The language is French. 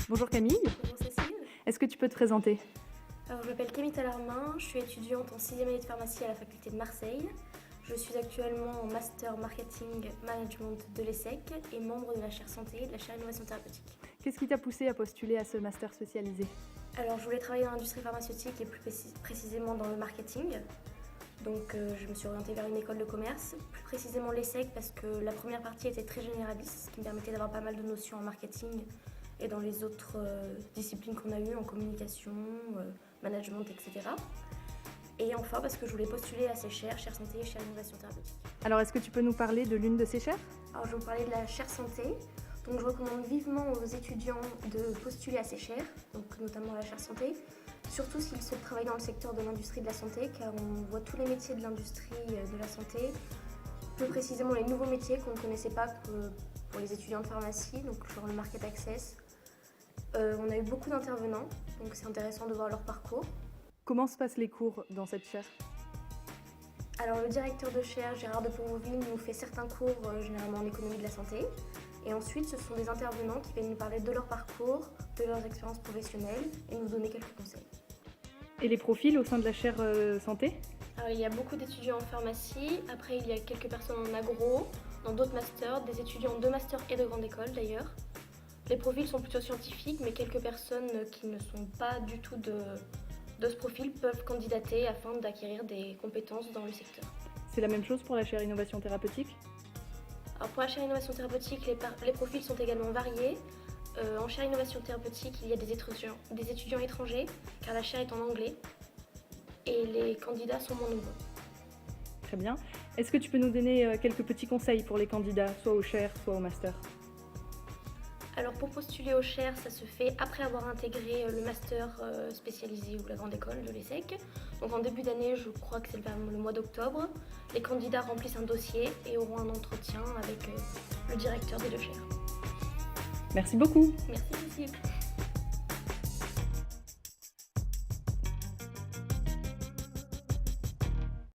Bonjour Camille, Bonjour Cécile. est-ce que tu peux te présenter? Alors, je m'appelle Camille Talarmin, je suis étudiante en 6e année de pharmacie à la faculté de Marseille. Je suis actuellement en master marketing management de l'ESSEC et membre de la chaire santé et de la chaire innovation thérapeutique. Qu'est-ce qui t'a poussé à postuler à ce master spécialisé? Alors, je voulais travailler dans l'industrie pharmaceutique et plus précisément dans le marketing. Donc, je me suis orientée vers une école de commerce, plus précisément l'ESSEC parce que la première partie était très généraliste, ce qui me permettait d'avoir pas mal de notions en marketing et dans les autres disciplines qu'on a eues en communication, management, etc. Et enfin, parce que je voulais postuler à ces chaires santé et chaire innovation thérapeutique. Alors est-ce que tu peux nous parler de l'une de ces chaires? Alors, je vais vous parler de la chaire santé. Donc, je recommande vivement aux étudiants de postuler à ces chaires, donc notamment à la chaire santé, surtout s'ils souhaitent travailler dans le secteur de l'industrie de la santé, car on voit tous les métiers de l'industrie de la santé, plus précisément les nouveaux métiers qu'on ne connaissait pas pour les étudiants de pharmacie, donc genre le market access. On a eu beaucoup d'intervenants, donc c'est intéressant de voir leur parcours. Comment se passent les cours dans cette chaire? Alors, le directeur de chaire, Gérard de Pourvouville, nous fait certains cours généralement en économie de la santé. Et ensuite, ce sont des intervenants qui viennent nous parler de leur parcours, de leurs expériences professionnelles et nous donner quelques conseils. Et les profils au sein de la chaire santé? Alors, il y a beaucoup d'étudiants en pharmacie, après il y a quelques personnes en agro, dans d'autres masters, des étudiants de master et de grande école d'ailleurs. Les profils sont plutôt scientifiques, mais quelques personnes qui ne sont pas du tout de ce profil peuvent candidater afin d'acquérir des compétences dans le secteur. C'est la même chose pour la chaire innovation thérapeutique? Alors, pour la chaire innovation thérapeutique, les profils sont également variés. En chaire innovation thérapeutique, il y a des étudiants étrangers, car la chaire est en anglais, et les candidats sont moins nombreux. Très bien. Est-ce que tu peux nous donner quelques petits conseils pour les candidats, soit au chaire, soit au master? Alors, pour postuler aux chaires, ça se fait après avoir intégré le master spécialisé ou la grande école de l'ESSEC. Donc en début d'année, je crois que c'est vers le mois d'octobre. Les candidats remplissent un dossier et auront un entretien avec le directeur des deux chaires. Merci beaucoup. Merci Cécile.